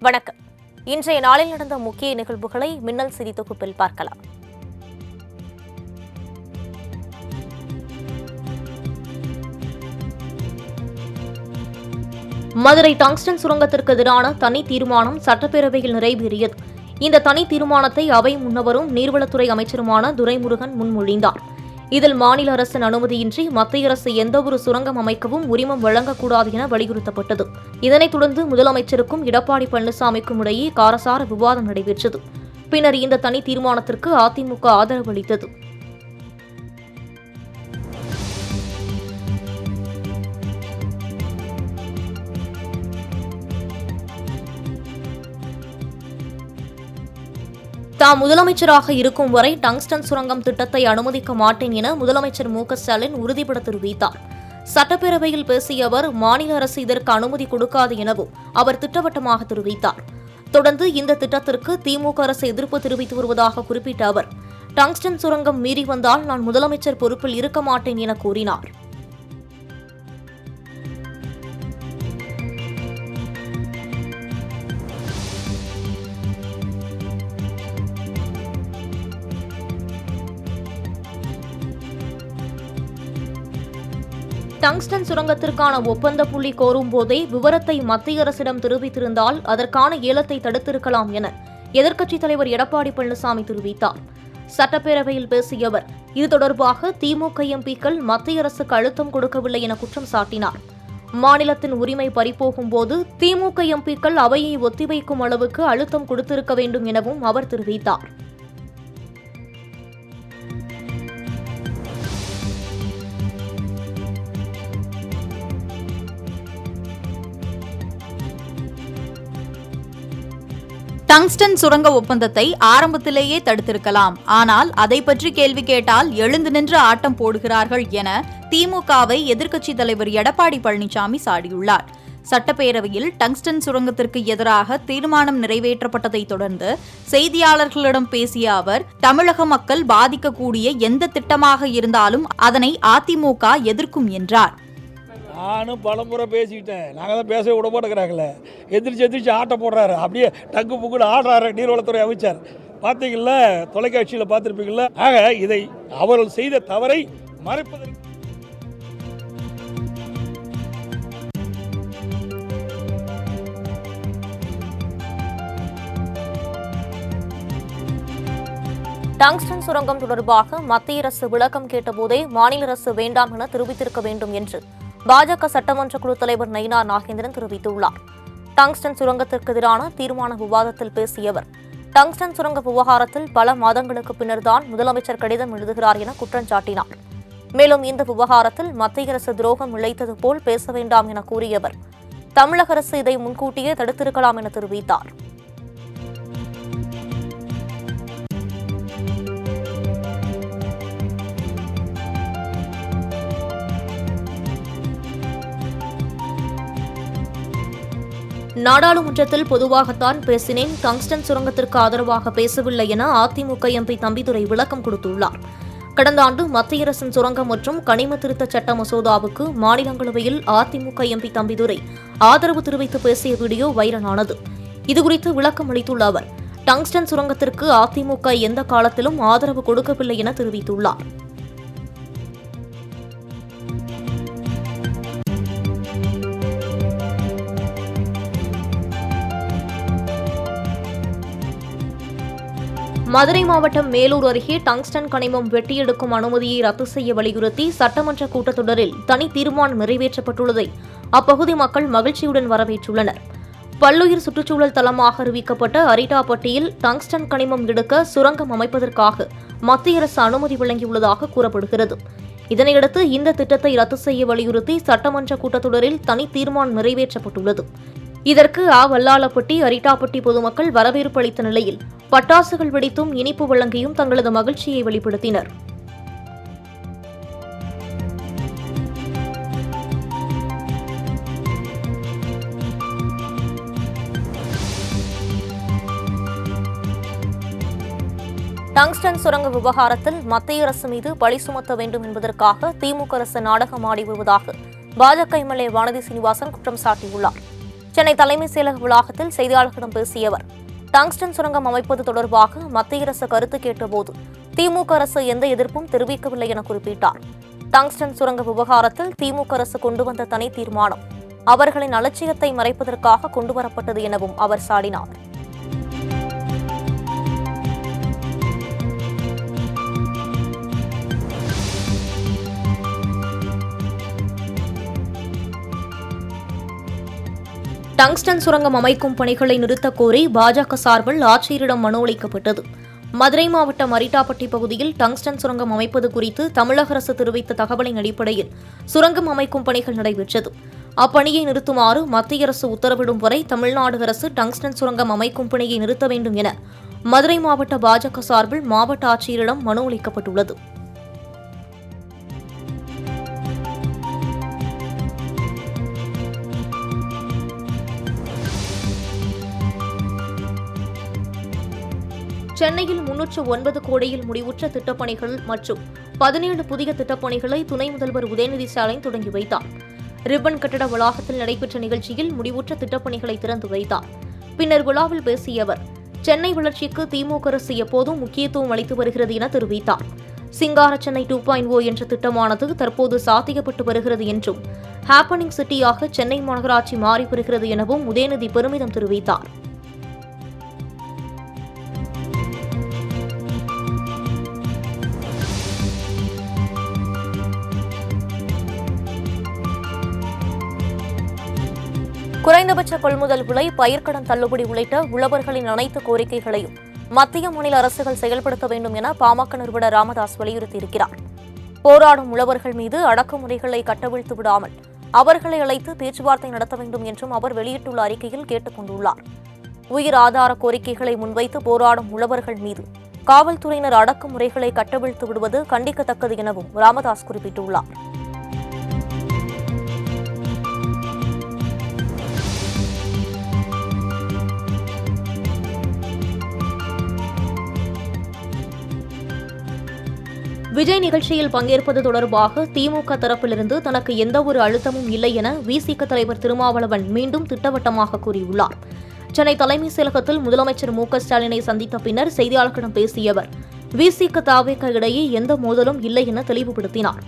வணக்கம். இன்றைய நாளில் நடந்த முக்கிய நிகழ்வுகளை மின்னல் செய்தி தொகுப்பில் பார்க்கலாம். மதுரை டங்ஸ்டன் சுரங்கத்திற்கு எதிரான தனி தீர்மானம் சட்டப்பேரவையில் நிறைவேறியது. இந்த தனி தீர்மானத்தை அவை முன்னவரும் நீர்வளத்துறை அமைச்சருமான துரைமுருகன் முன்மொழிந்தார். இதில் மாநில அரசின் அனுமதியின்றி மத்திய அரசு எந்தவொரு சுரங்கம் அமைக்கவும் உரிமம் வழங்கக்கூடாது என வலியுறுத்தப்பட்டது. இதனைத் தொடர்ந்து முதலமைச்சருக்கும் எடப்பாடி பழனிசாமிக்கும் இடையே காரசார விவாதம் நடைபெற்றது. பின்னர் இந்த தனி தீர்மானத்திற்கு அதிமுக ஆதரவு அளித்தது. தாம் முதலமைச்சராக இருக்கும் வரை டங்ஸ்டன் சுரங்கம் திட்டத்தை அனுமதிக்க மாட்டேன் என முதலமைச்சர் மு.க.ஸ்டாலின் உறுதிபட தெரிவித்தார். சட்டப்பேரவையில் பேசிய அவர் மாநில அரசு இதற்கு அனுமதி கொடுக்காது எனவும் அவர் திட்டவட்டமாக தெரிவித்தார். தொடர்ந்து இந்த திட்டத்திற்கு திமுக அரசு எதிர்ப்பு தெரிவித்து வருவதாக குறிப்பிட்ட அவர், டங்ஸ்டன் சுரங்கம் மீறி வந்தால் நான் முதலமைச்சர் பொறுப்பில் இருக்க மாட்டேன் என கூறினார். டங்ஸ்டன் சுரங்கத்திற்கான ஒப்பந்த புள்ளி கோரும் போதே விவரத்தை மத்திய அரசிடம் தெரிவித்திருந்தால் அதற்கான ஏலத்தை தடுத்திருக்கலாம் என எதிர்க்கட்சித் தலைவர் எடப்பாடி பழனிசாமி தெரிவித்தார். சட்டப்பேரவையில் பேசிய அவர், இது தொடர்பாக திமுக எம்பிக்கள் மத்திய அரசுக்கு அழுத்தம் கொடுக்கவில்லை என குற்றம் சாட்டினார். மாநிலத்தின் உரிமை பறிபோகும் போது திமுக எம்பிக்கள் அவையை ஒத்திவைக்கும் அளவுக்கு அழுத்தம் கொடுத்திருக்க வேண்டும் எனவும் அவர் தெரிவித்தார். டங்ஸ்டன் சுரங்க ஒப்பந்தத்தை ஆரம்பத்திலேயே தடுத்திருக்கலாம். ஆனால் அதை பற்றி கேள்வி கேட்டால் எழுந்து நின்று ஆட்டம் போடுகிறார்கள் என திமுகவை எதிர்க்கட்சித் தலைவர் எடப்பாடி பழனிசாமி சாடியுள்ளார். சட்டப்பேரவையில் டங்ஸ்டன் சுரங்கத்திற்கு எதிராக தீர்மானம் நிறைவேற்றப்பட்டதை தொடர்ந்து செய்தியாளர்களிடம் பேசிய அவர், தமிழக மக்கள் பாதிக்கக்கூடிய எந்த திட்டமாக இருந்தாலும் அதனை அதிமுக எதிர்க்கும் என்றார். நானும் பலமுறை பேசிக்கிட்டேன். நாங்கள் தான் பேசவே விட மாட்டேங்கிறாங்களே. எந்திரிச்சு ஆட்டம் போடுறாரு. அப்படியே டங்கு புக்குன்னு ஆடுறாரு நீர்வளத்துறை அமைச்சர். பார்த்தீங்கல்ல, தொலைக்காட்சியில் பார்த்துருப்பீங்கள. ஆக இதை அவர்கள் செய்த தவறை மறைப்பதற்கு டங்ஸ்டன் சுரங்கம் தொடர்பாக மத்திய அரசு விளக்கம் கேட்டபோதே மாநில அரசு வேண்டாம் என தெரிவித்திருக்க வேண்டும் என்று பாஜக சட்டமன்ற குழு தலைவர் நயினார் நாகேந்திரன் தெரிவித்துள்ளார். டங்ஸ்டன் சுரங்கத்திற்கு எதிரான தீர்மான விவாதத்தில் பேசிய அவர், டங்ஸ்டன் சுரங்க விவகாரத்தில் பல மாதங்களுக்கு பின்னர்தான் முதலமைச்சர் கடிதம் எழுதுகிறார் என குற்றம் சாட்டினார். மேலும் இந்த விவகாரத்தில் மத்திய அரசு துரோகம் இழைத்தது போல் பேச வேண்டாம் என கூறிய அவர், தமிழக அரசு இதை முன்கூட்டியே தடுத்திருக்கலாம் என தெரிவித்தார். நாடாளுமன்றத்தில் பொதுவாகத்தான் பேசினேன், டங்ஸ்டன் சுரங்கத்திற்கு ஆதரவாக பேசவில்லை என அதிமுக எம்பி தம்பிதுரை விளக்கம் கொடுத்துள்ளார். கடந்த ஆண்டு மத்திய அரசின் சுரங்கம் மற்றும் கனிம திருத்த சட்ட மசோதாவுக்கு மாநிலங்களவையில் அதிமுக எம்பி தம்பிதுரை ஆதரவு தெரிவித்து பேசிய வீடியோ வைரலானது. இதுகுறித்து விளக்கம் அளித்துள்ள அவர், டங்ஸ்டன் சுரங்கத்திற்கு அதிமுக எந்த காலத்திலும் ஆதரவு கொடுக்கவில்லை என தெரிவித்துள்ளார். மதுரை மாவட்டம் மேலூர் அருகே டங்ஸ்டன் கனிமம் வெட்டியெடுக்கும் அனுமதியை ரத்து செய்ய வலியுறுத்தி சட்டமன்ற கூட்டத்தொடரில் தனி தீர்மானம் நிறைவேற்றப்பட்டுள்ளதை அப்பகுதி மக்கள் மகிழ்ச்சியுடன் வரவேற்றுள்ளனர். பல்லுயிர் சுற்றுச்சூழல் தலமாக அறிவிக்கப்பட்ட அரிட்டாப்பட்டியில் டங்ஸ்டன் கனிமம் எடுக்க சுரங்கம் அமைப்பதற்காக மத்திய அரசு அனுமதி வழங்கியுள்ளதாக கூறப்படுகிறது. இதனையடுத்து இந்த திட்டத்தை ரத்து செய்ய வலியுறுத்தி சட்டமன்ற கூட்டத்தொடரில் தனி தீர்மானம் நிறைவேற்றப்பட்டுள்ளது. இதற்கு வல்லாளப்பட்டி, அரிட்டாப்பட்டி பொதுமக்கள் வரவேற்பு அளித்த நிலையில் பட்டாசுகள் வெடித்தும் இனிப்பு வழங்கியும் தங்களது மகிழ்ச்சியை வெளிப்படுத்தினர். டங்ஸ்டன் சுரங்க விவகாரத்தில் மத்திய அரசு மீது பழி சுமத்த வேண்டும் என்பதற்காக திமுக அரசு நாடகமாடி வருவதாக பாஜக எம்எல்ஏ வானதி சீனிவாசன் குற்றம் சாட்டியுள்ளார். சென்னை தலைமைச் செயலக வளாகத்தில் செய்தியாளர்களிடம் பேசிய அவர், டங்ஸ்டன் சுரங்கம் அமைப்பது தொடர்பாக மத்திய அரசு கருத்து கேட்டபோது திமுக அரசு எந்த எதிர்ப்பும் தெரிவிக்கவில்லை என குறிப்பிட்டார். டங்ஸ்டன் சுரங்க விவகாரத்தில் திமுக அரசு கொண்டு வந்த தனி தீர்மானம் அவர்களின் அலட்சியத்தை மறைப்பதற்காக கொண்டுவரப்பட்டது எனவும் அவர் சாடினார். டங்ஸ்டன் சுரங்கம் அமைக்கும் பணிகளை நிறுத்தக் கோரி பாஜக சார்பில் ஆட்சியரிடம் மனு அளிக்கப்பட்டது. மதுரை மாவட்டம் அரிட்டாப்பட்டி பகுதியில் டங்ஸ்டன் சுரங்கம் அமைப்பது குறித்து தமிழக அரசு தெரிவித்த தகவலின் அடிப்படையில் சுரங்கம் அமைக்கும் பணிகள் நடைபெற்றது. அப்பணியை நிறுத்துமாறு மத்திய அரசு உத்தரவிடும் வரை தமிழ்நாடு அரசு டங்ஸ்டன் சுரங்கம் அமைக்கும் பணியை நிறுத்த வேண்டும் என மதுரை மாவட்ட பாஜக சார்பில் மாவட்ட ஆட்சியரிடம் மனு அளிக்கப்பட்டுள்ளது. சென்னையில் 309 கோடியில் முடிவுற்ற திட்டப்பணிகள் மற்றும் 17 புதிய திட்டப்பணிகளை துணை முதல்வர் உதயநிதி ஸ்டாலின் தொடங்கி வைத்தார். ரிப்பன் கட்டட வளாகத்தில் நடைபெற்ற நிகழ்ச்சியில் முடிவுற்ற திட்டப்பணிகளை திறந்து வைத்தார். பின்னர் விழாவில் பேசிய அவர், சென்னை வளர்ச்சிக்கு திமுக அரசு எப்போதும் முக்கியத்துவம் அளித்து வருகிறது என தெரிவித்தார். சிங்கார சென்னை 2.0 என்ற திட்டமானது தற்போது சாத்தியப்பட்டு வருகிறது என்றும், ஹாப்பனிங் சிட்டியாக சென்னை மாநகராட்சி மாறி வருகிறது எனவும் உதயநிதி பெருமிதம் தெரிவித்தார். குறைந்தபட்ச கொள்முதல் விலை, பயிர்க்கடன் தள்ளுபடி உள்ளிட்ட உழவர்களின் அனைத்து கோரிக்கைகளையும் மத்திய மாநில அரசுகள் செயல்படுத்த வேண்டும் என பாமக நிறுவனர் ராமதாஸ் வலியுறுத்தியிருக்கிறார். போராடும் உழவர்கள் மீது அடக்குமுறைகளை கட்டவிழ்த்து விடாமல் அவர்களை அழைத்து பேச்சுவார்த்தை நடத்த வேண்டும் என்றும் அவர் வெளியிட்டுள்ள அறிக்கையில் கேட்டுக் கொண்டுள்ளார். உயிர் ஆதார கோரிக்கைகளை முன்வைத்து போராடும் உழவர்கள் மீது காவல்துறையினர் அடக்குமுறைகளை கட்டவிழ்த்து விடுவது கண்டிக்கத்தக்கது எனவும் ராமதாஸ் குறிப்பிட்டுள்ளார். விஜய் நிகழ்ச்சியில் பங்கேற்பது தொடர்பாக திமுக தரப்பிலிருந்து தனக்கு எந்தவொரு அழுத்தமும் இல்லை என விசிக தலைவர் திருமாவளவன் மீண்டும் திட்டவட்டமாக கூறியுள்ளார். சென்னை தலைமைச் செயலகத்தில் முதலமைச்சர் மு.க.ஸ்டாலினை சந்தித்த பின்னர் செய்தியாளர்களிடம் பேசிய அவர், விசிக தாவேக இடையே எந்த மோதலும் இல்லை என தெளிவுபடுத்தினார்.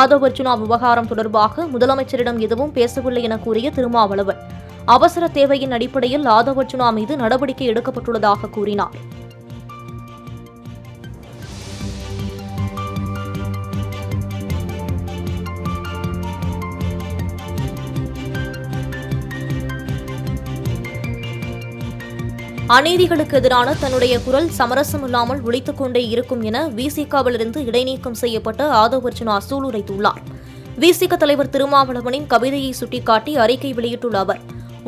ஆதவ் அர்ஜுனா விவகாரம் தொடர்பாக முதலமைச்சரிடம் எதுவும் பேசவில்லை என கூறிய திருமாவளவன், அவசர தேவையின் அடிப்படையில் ஆதவ் அர்ஜுனா மீது நடவடிக்கை எடுக்கப்பட்டுள்ளதாக கூறினார். அநீதிகளுக்கு எதிரான தன்னுடைய குரல் சமரசமில்லாமல் ஒலித்துக் கொண்டே இருக்கும் என விசிகாவிலிருந்து இடைநீக்கம் செய்யப்பட்ட ஆதவ் அர்ஜுனா சூளுரைத்துள்ளார். விசிக தலைவர் திருமாவளவனின் கவிதையை சுட்டிக்காட்டி அறிக்கை வெளியிட்டுள்ள அவர்,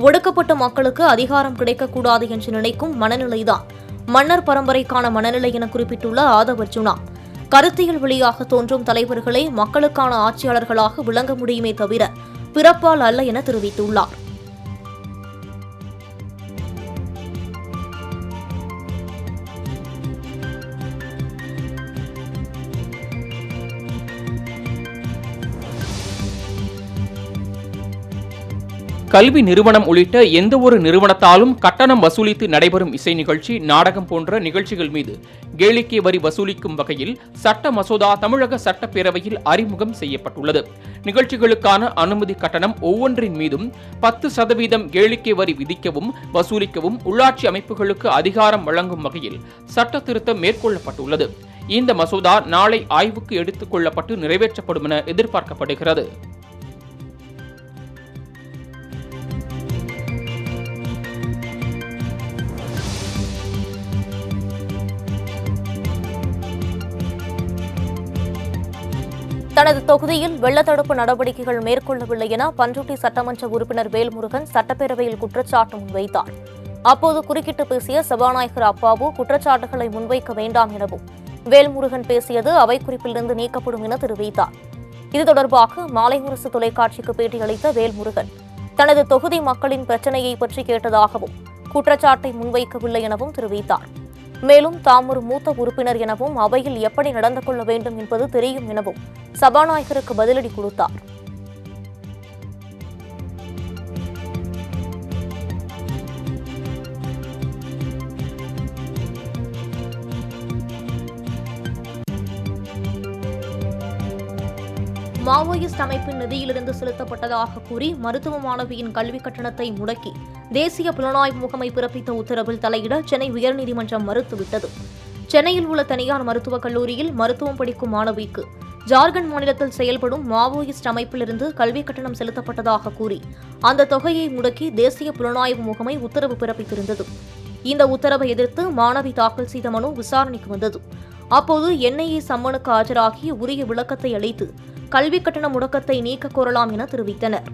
ஒடுக்கப்பட்ட மக்களுக்கு அதிகாரம் கிடைக்கக்கூடாது என்று நினைக்கும் மனநிலைதான் மன்னர் பரம்பரைக்கான மனநிலை என குறிப்பிட்டுள்ள ஆதவ் அர்ஜுனா, கருத்தியல் வழியாக தோன்றும் தலைவர்களே மக்களுக்கான ஆட்சியாளர்களாக விளங்க முடியுமே தவிர பிறப்பால் அல்ல என தெரிவித்துள்ளார். கல்வி நிறுவனம் உள்ளிட்ட எந்த ஒரு நிறுவனத்தாலும் கட்டணம் வசூலித்து நடைபெறும் இசை நிகழ்ச்சி, நாடகம் போன்ற நிகழ்ச்சிகள் மீது கேளிக்கை வரி வசூலிக்கும் வகையில் சட்ட மசோதா தமிழக சட்டப்பேரவையில் அறிமுகம் செய்யப்பட்டுள்ளது. நிகழ்ச்சிகளுக்கான அனுமதி கட்டணம் ஒவ்வொன்றின் மீதும் 10% கேளிக்கை வரி விதிக்கவும் வசூலிக்கவும் உள்ளாட்சி அமைப்புகளுக்கு அதிகாரம் வழங்கும் வகையில் சட்ட திருத்தம் மேற்கொள்ளப்பட்டுள்ளது. இந்த மசோதா நாளை ஆய்வுக்கு எடுத்துக் கொள்ளப்பட்டு நிறைவேற்றப்படும் என எதிர்பார்க்கப்படுகிறது. தனது தொகுதியில் வெள்ளத்தடுப்பு நடவடிக்கைகள் மேற்கொள்ளவில்லை என பண்ருட்டி சட்டமன்ற உறுப்பினர் வேல்முருகன் சட்டப்பேரவையில் குற்றச்சாட்டு முன்வைத்தார். அப்போது குறுக்கிட்டு பேசிய சபாநாயகர் அப்பாவு குற்றச்சாட்டுகளை முன்வைக்க வேண்டாம் எனவும் வேல்முருகன் பேசியது அவை குறிப்பிலிருந்து நீக்கப்படும் என தெரிவித்தார். இது தொடர்பாக மாலை முரசு தொலைக்காட்சிக்கு பேட்டியளித்த வேல்முருகன் தனது தொகுதி மக்களின் பிரச்சினையை பற்றி கேட்டதாகவும் குற்றச்சாட்டை முன்வைக்கவில்லை எனவும் தெரிவித்தார். மேலும் தாம் ஒரு மூத்த உறுப்பினர் எனவும் அவையில் எப்படி நடந்து கொள்ள வேண்டும் என்பது தெரியும் எனவும் சபாநாயகருக்கு பதிலடி கொடுத்தார். மாவோயிஸ்ட் அமைப்பின் நிதியிலிருந்து செலுத்தப்பட்டதாக கூறி மருத்துவ மாணவியின் கல்வி கட்டணத்தை முடக்கி தேசிய புலனாய்வு முகமை பிறப்பித்த உத்தரவில் தலையிட சென்னை உயர்நீதிமன்றம் மறுத்துவிட்டது. சென்னையில் உள்ள தனியார் மருத்துவக் கல்லூரியில் மருத்துவம் படிக்கும் மாணவிக்கு ஜார்க்கண்ட் மாநிலத்தில் செயல்படும் மாவோயிஸ்ட் அமைப்பிலிருந்து கல்வி கட்டணம் செலுத்தப்பட்டதாக கூறி அந்த தொகையை முடக்கி தேசிய புலனாய்வு முகமை உத்தரவு பிறப்பித்திருந்தது. இந்த உத்தரவை எதிர்த்து மாணவி தாக்கல் செய்த மனு விசாரணைக்கு வந்தது. அப்போது என்ஐஏ சம்மனுக்கு ஆஜராகி உரிய விளக்கத்தை அளித்து கல்வி கட்டண முடக்கத்தை நீக்க கோரலாம் என தெரிவித்தனர்.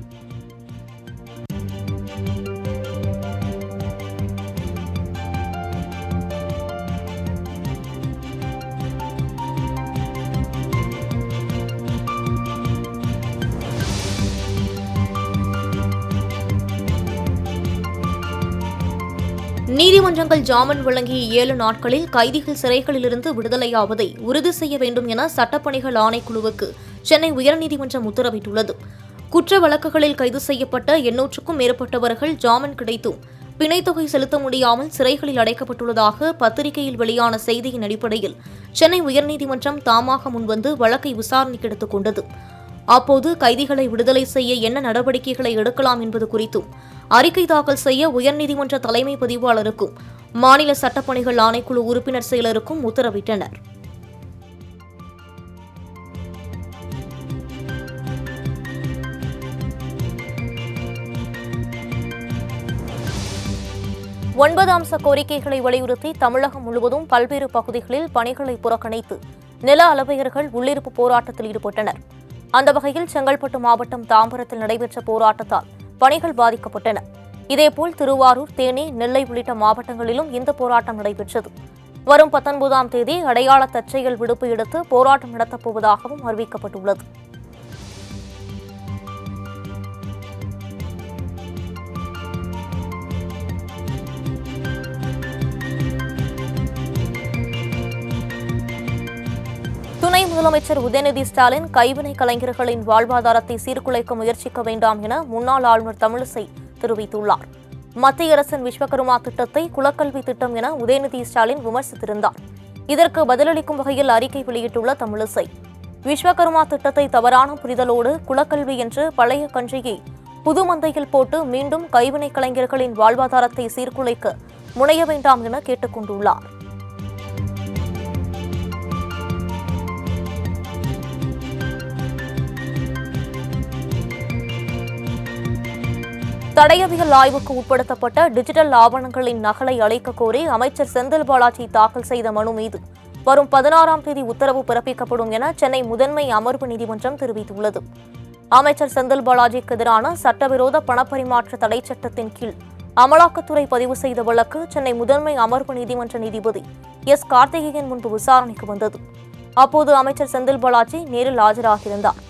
நீதிமன்றங்கள் ஜாமீன் வழங்கிய 7 நாட்களில் கைதிகள் சிறைகளிலிருந்து விடுதலையாவதை உறுதி செய்ய வேண்டும் என சட்டப்பணிகள் ஆணைக்குழுவுக்கு சென்னை உயர்நீதிமன்றம் உத்தரவிட்டுள்ளது. குற்ற வழக்குகளில் கைது செய்யப்பட்ட 800க்கும் மேற்பட்டவர்கள் ஜாமீன் கிடைத்தும் பிணைத்தொகை செலுத்த முடியாமல் சிறைகளில் அடைக்கப்பட்டுள்ளதாக பத்திரிகையில் வெளியான செய்தியின் அடிப்படையில் சென்னை உயர்நீதிமன்றம் தாமாக முன்வந்து வழக்கை விசாரணைக்கு எடுத்துக் கொண்டது. அப்போது கைதிகளை விடுதலை செய்ய என்ன நடவடிக்கைகளை எடுக்கலாம் என்பது குறித்தும் அறிக்கை தாக்கல் செய்ய உயர்நீதிமன்ற தலைமை பதிவாளருக்கும் மாநில சட்டப்பணிகள் ஆணைக்குழு உறுப்பினர் செயலருக்கும் உத்தரவிட்டனர். ஒன்பது அம்ச கோரிக்கைகளை வலியுறுத்தி தமிழகம் முழுவதும் பல்வேறு பகுதிகளில் பணிகளை புறக்கணித்து நில அளவையர்கள் உள்ளிருப்பு போராட்டத்தில் ஈடுபட்டனர். அந்த வகையில் செங்கல்பட்டு மாவட்டம் தாம்பரத்தில் நடைபெற்ற போராட்டத்தால் பணிகள் பாதிக்கப்பட்டன. இதேபோல் திருவாரூர், தேனி, நெல்லை உள்ளிட்ட மாவட்டங்களிலும் இந்த போராட்டம் நடைபெற்றது. வரும் 19ஆம் தேதி அடையாள தற்செயல் விடுப்பு எடுத்து போராட்டம் நடத்தப்போவதாகவும் அறிவிக்கப்பட்டுள்ளது. துணை முதலமைச்சர் உதயநிதி ஸ்டாலின் கைவினை கலைஞர்களின் வாழ்வாதாரத்தை சீர்குலைக்க முயற்சிக்க வேண்டாம் என முன்னாள் ஆளுநர் தமிழிசை தெரிவித்துள்ளார். மத்திய அரசின் விஸ்வகர்மா திட்டத்தை குலக்கல்வி திட்டம் என உதயநிதி ஸ்டாலின் விமர்சித்திருந்தார். இதற்கு பதிலளிக்கும் வகையில் அறிக்கை வெளியிட்டுள்ள தமிழிசை, விஸ்வகர்மா திட்டத்தை தவறான புரிதலோடு குலக்கல்வி என்று பழைய கஞ்சியை புது மந்தையில் போட்டு மீண்டும் கைவினை கலைஞர்களின் வாழ்வாதாரத்தை சீர்குலைக்க முனைய வேண்டாம் என கேட்டுக் கொண்டுள்ளார். தடயவியல் ஆய்வுக்கு உட்படுத்தப்பட்ட டிஜிட்டல் ஆவணங்களின் நகலை அளிக்க கோரி அமைச்சர் செந்தில் பாலாஜி தாக்கல் செய்த மனு மீது வரும் 16ஆம் தேதி உத்தரவு பிறப்பிக்கப்படும் என சென்னை முதன்மை அமர்வு நீதிமன்றம் தெரிவித்துள்ளது. அமைச்சர் செந்தில் பாலாஜிக்கு எதிரான சட்டவிரோத பணப்பரிமாற்ற தடை சட்டத்தின் கீழ் அமலாக்கத்துறை பதிவு செய்த வழக்கு சென்னை முதன்மை அமர்வு நீதிமன்ற நீதிபதி எஸ். கார்த்திகேயன் முன்பு விசாரணைக்கு வந்தது. அப்போது அமைச்சர் செந்தில் பாலாஜி நேரில் ஆஜராகியிருந்தார்.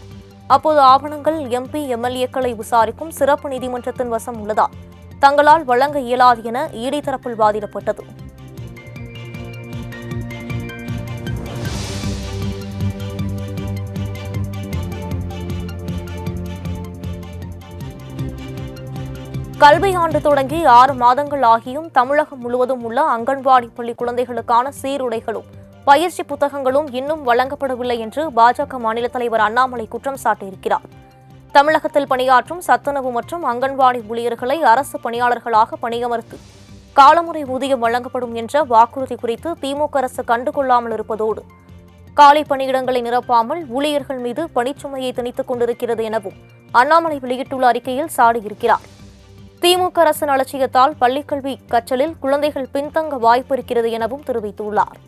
அப்போது ஆவணங்கள் MP, MLA-க்களை விசாரிக்கும் சிறப்பு நீதிமன்றத்தின் வசம் உள்ளதால் தங்களால் வழங்க இயலாது என ED தரப்பில் வாதிடப்பட்டது. கல்வியாண்டு தொடங்கி 6 மாதங்கள் ஆகியும் தமிழகம் முழுவதும் உள்ள அங்கன்வாடி பள்ளி குழந்தைகளுக்கான சீருடைகளும் பயிற்சி புத்தகங்களும் இன்னும் வழங்கப்படவில்லை என்று பாஜக மாநில தலைவர் அண்ணாமலை குற்றம் சாட்டியிருக்கிறார். தமிழகத்தில் பணியாற்றும் சத்துணவு மற்றும் அங்கன்வாடி ஊழியர்களை அரசு பணியாளர்களாக பணியமர்த்தி காலமுறை ஊதியம் வழங்கப்படும் என்ற வாக்குறுதி குறித்து திமுக அரசு கண்டுகொள்ளாமல் இருப்பதோடு காலி பணியிடங்களை நிரப்பாமல் ஊழியர்கள் மீது பணிச்சுமையை திணித்துக் கொண்டிருக்கிறது எனவும் அண்ணாமலை வெளியிட்டுள்ள அறிக்கையில் சாடியிருக்கிறார். திமுக அரசின் அலட்சியத்தால் பள்ளிக்கல்வி கற்றலில் குழந்தைகள் பின்தங்க வாய்ப்பு இருக்கிறது எனவும் தெரிவித்துள்ளார்.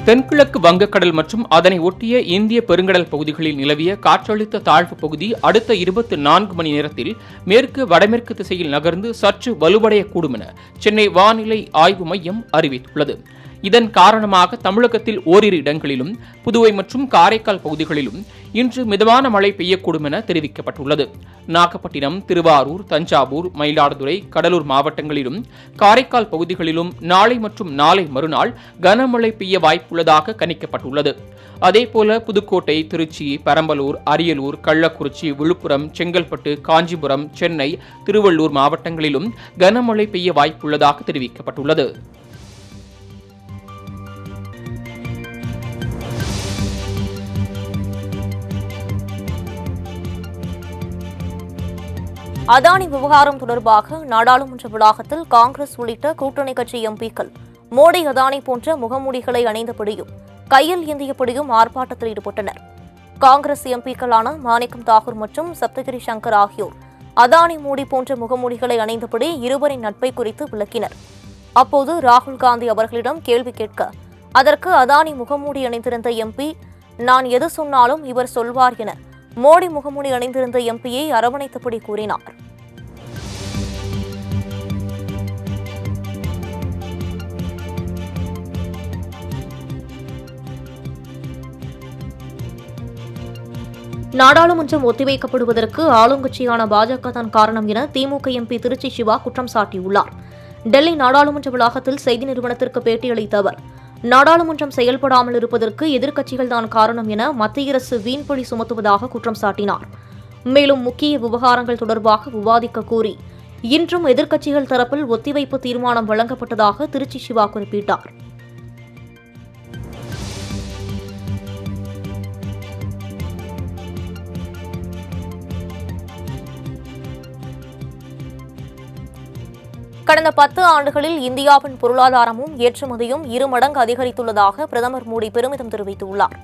தென்கிழக்கு வங்கக்கடல் மற்றும் அதனை ஒட்டிய இந்திய பெருங்கடல் பகுதிகளில் நிலவிய காற்றழுத்த தாழ்வு பகுதி அடுத்த 24 மணி நேரத்தில் மேற்கு வடமேற்கு திசையில் நகர்ந்து சற்று வலுவடையக்கூடும் என சென்னை வானிலை ஆய்வு மையம் அறிவித்துள்ளது. இதன் காரணமாக தமிழகத்தில் ஓரிரு இடங்களிலும் புதுவை மற்றும் காரைக்கால் பகுதிகளிலும் இன்று மிதமான மழை பெய்யக்கூடும் என தெரிவிக்கப்பட்டுள்ளது. நாகப்பட்டினம், திருவாரூர், தஞ்சாவூர், மயிலாடுதுறை, கடலூர் மாவட்டங்களிலும் காரைக்கால் பகுதிகளிலும் நாளை மற்றும் நாளை மறுநாள் கனமழை பெய்ய வாய்ப்புள்ளதாக கணிக்கப்பட்டுள்ளது. அதேபோல புதுக்கோட்டை, திருச்சி, பெரம்பலூர், அரியலூர், கள்ளக்குறிச்சி, விழுப்புரம், செங்கல்பட்டு, காஞ்சிபுரம், சென்னை, திருவள்ளூர் மாவட்டங்களிலும் கனமழை பெய்ய வாய்ப்புள்ளதாக தெரிவிக்கப்பட்டுள்ளது. அதானி விவகாரம் தொடர்பாக நாடாளுமன்ற வளாகத்தில் காங்கிரஸ் உள்ளிட்ட கூட்டணி கட்சி எம்பிக்கள் மோடி, அதானி போன்ற முகமூடிகளை அணிந்தபடியும் கையில் ஏந்தியபடியும் ஆர்ப்பாட்டத்தில் ஈடுபட்டனர். காங்கிரஸ் எம்பிக்களான மாணிக்கம் தாகூர் மற்றும் சப்தகிரி சங்கர் ஆகியோர் அதானி, மோடி போன்ற முகமூடிகளை அணிந்தபடி இருவரின் நட்பை குறித்து விளக்கினர். அப்போது ராகுல் காந்தி அவர்களிடம் கேள்வி கேட்க, அதற்கு அதானி முகமூடி அணிந்திருந்த எம்பி, நான் எது சொன்னாலும் இவர் சொல்வார் என மோடி முகமூடி அணிந்திருந்த எம்பியை அரவணைத்தபடி கூறினார். நாடாளுமன்றம் ஒத்திவைக்கப்படுவதற்கு ஆளுங்கட்சியான பாஜக தான் காரணம் என திமுக எம்பி திருச்சி சிவா குற்றம் சாட்டியுள்ளார். டெல்லி நாடாளுமன்ற வளாகத்தில் செய்தி நிறுவனத்திற்கு பேட்டியளித்த அவர், நாடாளுமன்றம் செயல்படாமல் இருப்பதற்கு எதிர்க்கட்சிகள் தான் காரணம் என மத்திய அரசு வீண்பழி சுமத்துவதாக குற்றம் சாட்டினார். மேலும் முக்கிய விவகாரங்கள் தொடர்பாக விவாதிக்க கூறி இன்றும் எதிர்க்கட்சிகள் தரப்பில் ஒத்திவைப்பு தீர்மானம் வழங்கப்பட்டதாக திருச்சி சிவா குறிப்பிட்டார். கடந்த 10 ஆண்டுகளில் இந்தியாவின் பொருளாதாரமும் ஏற்றுமதியும் 2 மடங்கு அதிகரித்துள்ளதாக பிரதமர் மோடி பெருமிதம் தெரிவித்துள்ளார்.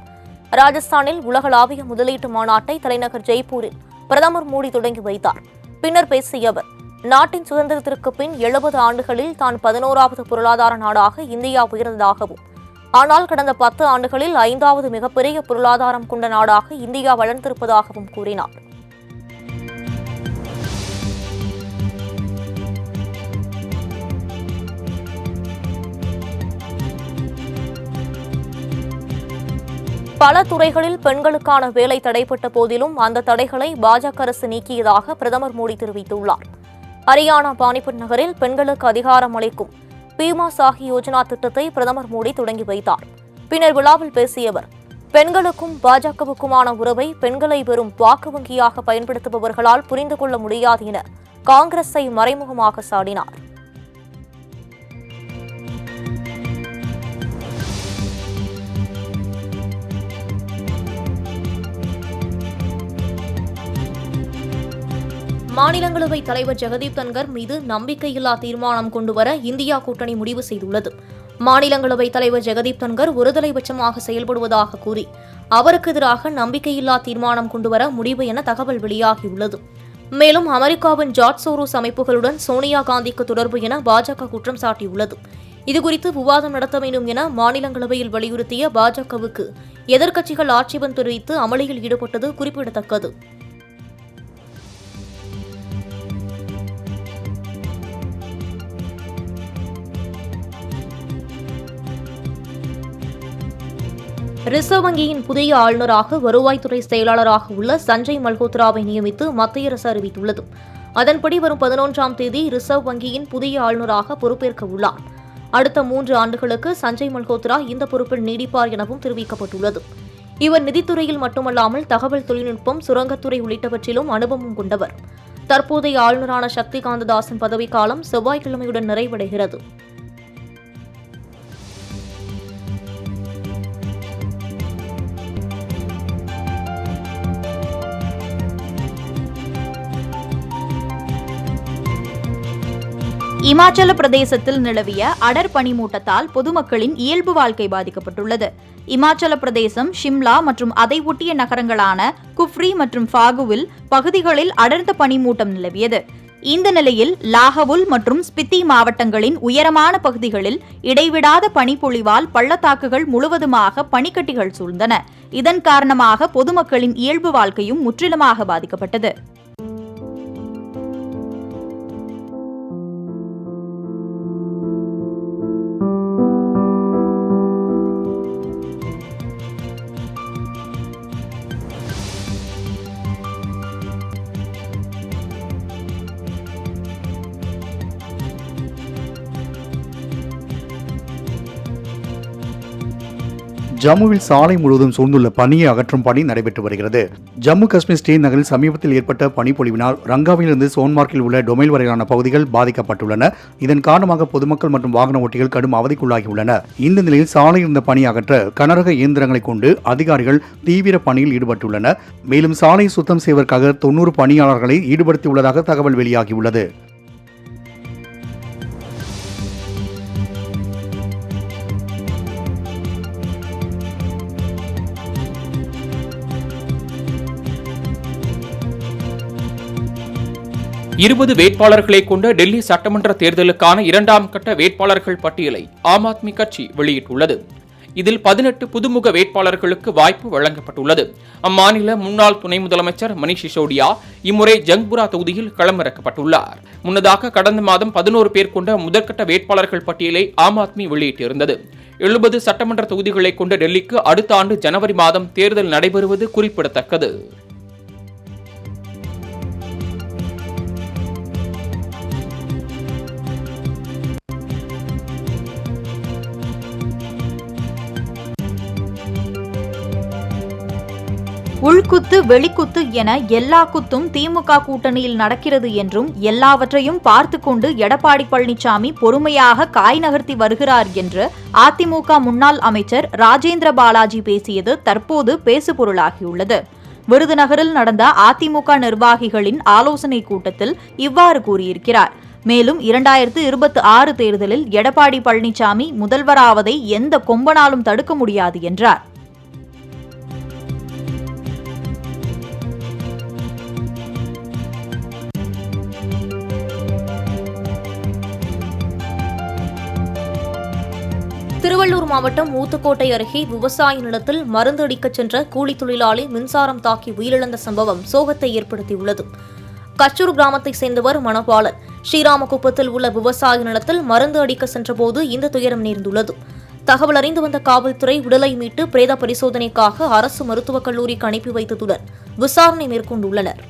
ராஜஸ்தானில் உலகளாவிய முதலீட்டு மாநாட்டை தலைநகர் ஜெய்ப்பூரில் பிரதமர் மோடி தொடங்கி வைத்தார். பின்னர் பேசிய அவர், நாட்டின் சுதந்திரத்திற்கு பின் 70 ஆண்டுகளில் தான் 11வது பொருளாதார நாடாக இந்தியா உயர்ந்ததாகவும், ஆனால் கடந்த 10 ஆண்டுகளில் 5வது மிகப்பெரிய பொருளாதாரம் கொண்ட நாடாக இந்தியா வளர்ந்திருப்பதாகவும் கூறினார். பல துறைகளில் பெண்களுக்கான வேலை தடைப்பட்ட போதிலும் அந்த தடைகளை பாஜக அரசு நீக்கியதாக பிரதமர் மோடி தெரிவித்துள்ளார். ஹரியானா பானிபட் நகரில் பெண்களுக்கு அதிகாரம் அளிக்கும் பீமா சாஹி யோஜனா திட்டத்தை பிரதமர் மோடி தொடங்கி வைத்தார். பின்னர் விழாவில் பேசிய அவர், பெண்களுக்கும் பாஜகவுக்குமான உறவை பெண்களை வெறும் வாக்கு வங்கியாக பயன்படுத்துபவர்களால் புரிந்து கொள்ள முடியாது என காங்கிரஸை மறைமுகமாக சாடினார். மாநிலங்களவை தலைவர் ஜெகதீப் தன்கர் மீது நம்பிக்கையில்லா தீர்மானம் கொண்டுவர இந்தியா கூட்டணி முடிவு செய்துள்ளது. மாநிலங்களவை தலைவர் ஜெகதீப் தன்கர் ஒருதலைபட்சமாக செயல்படுவதாக கூறி அவருக்கு எதிராக நம்பிக்கையில்லா தீர்மானம் கொண்டுவர முடிவு என தகவல் வெளியாகியுள்ளது. மேலும் அமெரிக்காவின் ஜார்ஜ் சோரோஸ் அமைப்புகளுடன் சோனியா காந்திக்கு தொடர்பு என பாஜக குற்றம் சாட்டியுள்ளது. இதுகுறித்து விவாதம் நடத்த வேண்டும் என மாநிலங்களவையில் வலியுறுத்திய பாஜகவுக்கு எதிர்க்கட்சிகள் ஆட்சேபம் தெரிவித்து அமளியில் ஈடுபட்டது குறிப்பிடத்தக்கது. ரிசர்வ் வங்கியின் புதிய ஆளுநராக வருவாய்த்துறை செயலாளராக உள்ள சஞ்சய் மல்ஹோத்ராவை நியமித்து மத்திய அரசு அறிவித்துள்ளது. அதன்படி வரும் 11ஆம் தேதி ரிசர்வ் வங்கியின் புதிய ஆளுநராக பொறுப்பேற்க உள்ளார். அடுத்த 3 ஆண்டுகளுக்கு சஞ்சய் மல்ஹோத்ரா இந்த பொறுப்பில் நீடிப்பார் எனவும் தெரிவிக்கப்பட்டுள்ளது. இவர் நிதித்துறையில் மட்டுமல்லாமல் தகவல் தொழில்நுட்பம், சுரங்கத்துறை உள்ளிட்டவற்றிலும் அனுபவம் கொண்டவர். தற்போதைய ஆளுநரான சக்தி காந்ததாசன் பதவிக்காலம் செவ்வாய்க்கிழமையுடன் நிறைவடைகிறது. இமாச்சல பிரதேசத்தில் நிலவிய அடர் பனிமூட்டத்தால் பொதுமக்களின் இயல்பு வாழ்க்கை பாதிக்கப்பட்டுள்ளது. இமாச்சல பிரதேசம், ஷிம்லா மற்றும் அதை ஒட்டிய நகரங்களான குஃப்ரி மற்றும் ஃபாகுவில் பகுதிகளில் அடர்ந்த பனிமூட்டம் நிலவியது. இந்த நிலையில் லாஹவுல் மற்றும் ஸ்பித்தி மாவட்டங்களின் உயரமான பகுதிகளில் இடைவிடாத பனிப்பொழிவால் பள்ளத்தாக்குகள் முழுவதுமாக பனிக்கட்டிகள் சூழ்ந்தன. இதன் காரணமாக பொதுமக்களின் இயல்பு வாழ்க்கையும் முற்றிலுமாக பாதிக்கப்பட்டது. ஜம்முவில் சாலை முழுவதும் சூழ்ந்துள்ள பனியை அகற்றும் பணி நடைபெற்று வருகிறது. ஜம்மு காஷ்மீர் ஸ்ரீநகரில் சமீபத்தில் ஏற்பட்ட பனிப்பொழிவினால் ரங்காவிலிருந்து சோன்மார்க்கில் உள்ள டொமைல் வரையிலான பகுதிகள் பாதிக்கப்பட்டுள்ளன. இதன் காரணமாக பொதுமக்கள் மற்றும் வாகன ஓட்டிகள் கடும் அவதிக்குள்ளாகியுள்ளனர். இந்த நிலையில் சாலையில் இருந்த பனி அகற்ற கனரக இயந்திரங்களை கொண்டு அதிகாரிகள் தீவிர பணியில் ஈடுபட்டுள்ளனர். மேலும் சாலையை சுத்தம் செய்வதற்காக 90 பணியாளர்களை ஈடுபடுத்தியுள்ளதாக தகவல் வெளியாகியுள்ளது. இருபது வேட்பாளர்களை கொண்ட டெல்லி சட்டமன்ற தேர்தலுக்கான 2ஆம் கட்ட வேட்பாளர்கள் பட்டியலை ஆம் ஆத்மி கட்சி வெளியிட்டுள்ளது. இதில் 18 புதுமுக வேட்பாளர்களுக்கு வாய்ப்பு வழங்கப்பட்டுள்ளது. அம்மாநில முன்னாள் துணை முதலமைச்சர் மணீஷ் சிசோடியா இம்முறை ஜங்புரா தொகுதியில் களமிறக்கப்பட்டுள்ளார். முன்னதாக கடந்த மாதம் 11 பேர் கொண்ட முதற்கட்ட வேட்பாளர்கள் பட்டியலை ஆம் ஆத்மி வெளியிட்டிருந்தது. 70 சட்டமன்ற தொகுதிகளை கொண்ட டெல்லிக்கு அடுத்த ஆண்டு ஜனவரி மாதம் தேர்தல் நடைபெறுவது குறிப்பிடத்தக்கது. உள்குத்து வெளிக்குத்து என எல்லா குத்தும் திமுக கூட்டணியில் நடக்கிறது என்றும் எல்லாவற்றையும் பார்த்து கொண்டு எடப்பாடி பழனிசாமி பொறுமையாக காய் நகர்த்தி வருகிறார் என்று அதிமுக முன்னாள் அமைச்சர் ராஜேந்திர பாலாஜி பேசியது தற்போது பேசுபொருளாகியுள்ளது. விருதுநகரில் நடந்த அதிமுக நிர்வாகிகளின் ஆலோசனை கூட்டத்தில் இவ்வாறு கூறியிருக்கிறார். மேலும் 2026 தேர்தலில் எடப்பாடி பழனிசாமி முதல்வராவதை எந்த கொம்பனாலும் தடுக்க முடியாது என்றார். திருவள்ளூர் மாவட்டம் ஊத்துக்கோட்டை அருகே விவசாய நிலத்தில் மருந்து அடிக்கச் சென்ற கூலி தொழிலாளி மின்சாரம் தாக்கி உயிரிழந்த சம்பவம் சோகத்தை ஏற்படுத்தியுள்ளது. கச்சூர் கிராமத்தைச் சேர்ந்தவர் மணப்பாளன். ஸ்ரீராமகுப்பத்தில் உள்ள விவசாய நிலத்தில் மருந்து அடிக்க சென்றபோது இந்த துயரம் நேர்ந்துள்ளது. தகவல் அறிந்து வந்த காவல்துறை உடலை மீட்டு பிரேத பரிசோதனைக்காக அரசு மருத்துவக் கல்லூரிக்கு அனுப்பி வைத்ததுடன் விசாரணை மேற்கொண்டுள்ளனர்.